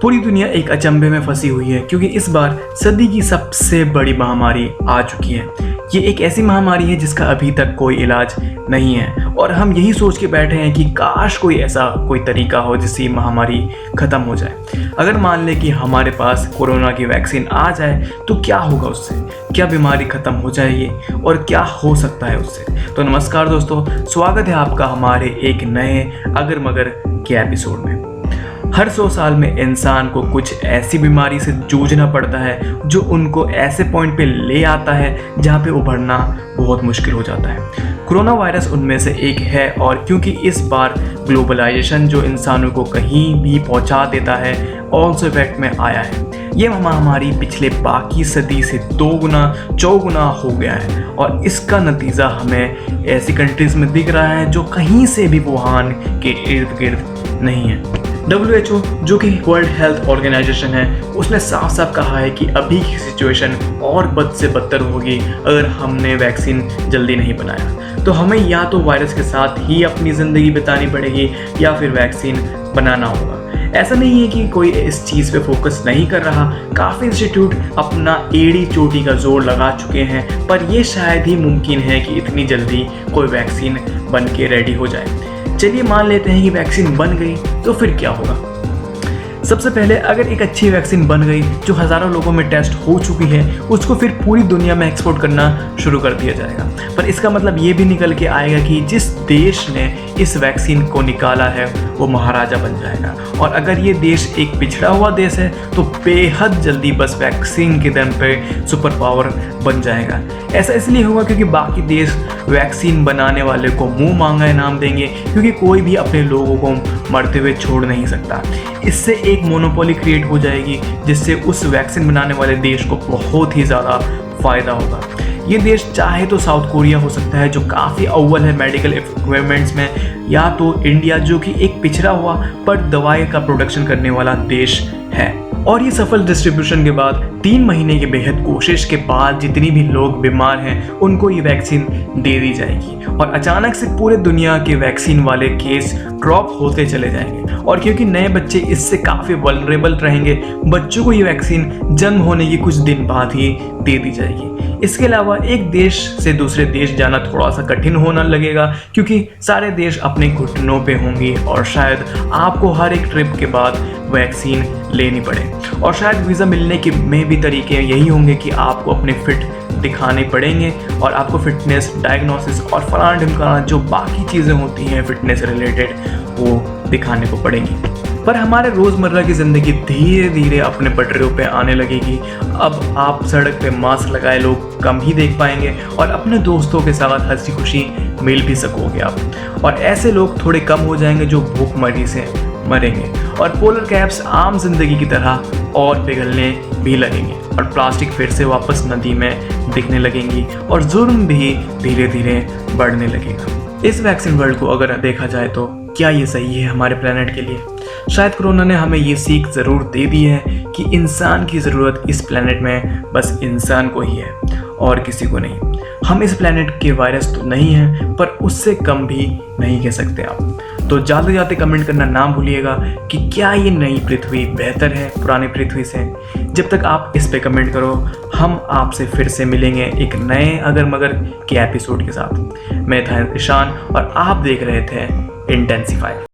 पूरी दुनिया एक अचंभे में फंसी हुई है क्योंकि इस बार सदी की सबसे बड़ी महामारी आ चुकी है। ये एक ऐसी महामारी है जिसका अभी तक कोई इलाज नहीं है और हम यही सोच के बैठे हैं कि काश कोई ऐसा कोई तरीका हो जिससे ये महामारी ख़त्म हो जाए। अगर मान लें कि हमारे पास कोरोना की वैक्सीन आ जाए तो क्या होगा उससे, क्या बीमारी ख़त्म हो जाएगी और क्या हो सकता है उससे। तो नमस्कार दोस्तों, स्वागत है आपका हमारे एक नए अगर मगर के एपिसोड में। हर 100 साल में इंसान को कुछ ऐसी बीमारी से जूझना पड़ता है जो उनको ऐसे पॉइंट पे ले आता है जहाँ पे उभरना बहुत मुश्किल हो जाता है। कोरोना वायरस उनमें से एक है और क्योंकि इस बार ग्लोबलाइजेशन जो इंसानों को कहीं भी पहुँचा देता है ऑल्सो इफेक्ट में आया है। ये महामारी पिछले बाकी सदी से 2 गुना 4 गुना हो गया है और इसका नतीजा हमें ऐसी कंट्रीज में दिख रहा है जो कहीं से भी वुहान के इर्द गिर्द नहीं है। WHO जो कि वर्ल्ड हेल्थ ऑर्गेनाइजेशन है, उसने साफ साफ कहा है कि अभी की सिचुएशन और बद से बदतर होगी अगर हमने वैक्सीन जल्दी नहीं बनाया। तो हमें या तो वायरस के साथ ही अपनी ज़िंदगी बितानी पड़ेगी या फिर वैक्सीन बनाना होगा। ऐसा नहीं है कि कोई इस चीज़ पे फोकस नहीं कर रहा, काफ़ी इंस्टीट्यूट अपना एड़ी चोटी का जोर लगा चुके हैं, पर यह शायद ही मुमकिन है कि इतनी जल्दी कोई वैक्सीन बन के रेडी हो जाए। चलिए मान लेते हैं कि वैक्सीन बन गई तो फिर क्या होगा। सबसे पहले अगर एक अच्छी वैक्सीन बन गई जो हज़ारों लोगों में टेस्ट हो चुकी है, उसको फिर पूरी दुनिया में एक्सपोर्ट करना शुरू कर दिया जाएगा। पर इसका मतलब ये भी निकल के आएगा कि जिस देश ने इस वैक्सीन को निकाला है वो महाराजा बन जाएगा और अगर ये देश एक पिछड़ा हुआ देश है तो बेहद जल्दी बस वैक्सीन के दम पे सुपर पावर बन जाएगा। ऐसा इसलिए होगा क्योंकि बाकी देश वैक्सीन बनाने वाले को मुंह मांगा इनाम देंगे, क्योंकि कोई भी अपने लोगों को मरते हुए छोड़ नहीं सकता। इससे एक मोनोपोली क्रिएट हो जाएगी जिससे उस वैक्सीन बनाने वाले देश को बहुत ही ज़्यादा फ़ायदा होगा। ये देश चाहे तो साउथ कोरिया हो सकता है जो काफ़ी अव्वल है मेडिकल इक्विपमेंट्स में, या तो इंडिया जो कि एक पिछड़ा हुआ पर दवाई का प्रोडक्शन करने वाला देश है। और ये सफल डिस्ट्रीब्यूशन के बाद 3 महीने की बेहद कोशिश के बाद जितनी भी लोग बीमार हैं उनको ये वैक्सीन दे दी जाएगी और अचानक से पूरे दुनिया के वैक्सीन वाले केस ड्रॉप होते चले जाएंगे। और क्योंकि नए बच्चे इससे काफ़ी वल्नरेबल रहेंगे, बच्चों को ये वैक्सीन जन्म होने के कुछ दिन बाद ही दे दी जाएगी। इसके अलावा एक देश से दूसरे देश जाना थोड़ा सा कठिन होने लगेगा क्योंकि सारे देश अपने घुटनों पे होंगे और शायद आपको हर एक ट्रिप के बाद वैक्सीन लेनी पड़े। और शायद वीज़ा मिलने के में भी तरीके यही होंगे कि आपको अपने फिट दिखाने पड़ेंगे और आपको फिटनेस डायग्नोसिस और फलाना ढिमकाना जो बाकी चीज़ें होती हैं फिटनेस रिलेटेड वो दिखाने को पड़ेंगी। पर हमारे रोज़मर्रा की ज़िंदगी धीरे धीरे अपने पटरियों पे आने लगेगी। अब आप सड़क पे मास्क लगाए लोग कम ही देख पाएंगे और अपने दोस्तों के साथ हंसी खुशी मिल भी सकोगे आप। और ऐसे लोग थोड़े कम हो जाएंगे जो भूखमरी से मरेंगे और पोलर कैप्स आम जिंदगी की तरह और पिघलने भी लगेंगे और प्लास्टिक फिर से वापस नदी में दिखने लगेंगी और जुर्म भी धीरे धीरे बढ़ने लगेगा। इस वैक्सीन वर्ल्ड को अगर देखा जाए तो क्या ये सही है हमारे प्लेनेट के लिए? शायद कोरोना ने हमें ये सीख ज़रूर दे दी है कि इंसान की ज़रूरत इस प्लेनेट में बस इंसान को ही है और किसी को नहीं। हम इस प्लेनेट के वायरस तो नहीं हैं पर उससे कम भी नहीं कह सकते आप। तो जाते जाते कमेंट करना ना भूलिएगा कि क्या ये नई पृथ्वी बेहतर है पुरानी पृथ्वी से। जब तक आप इस पे कमेंट करो हम आपसे फिर से मिलेंगे एक नए अगर मगर के एपिसोड के साथ। मैं था ईशान और आप देख रहे थे इंटेंसिफाई।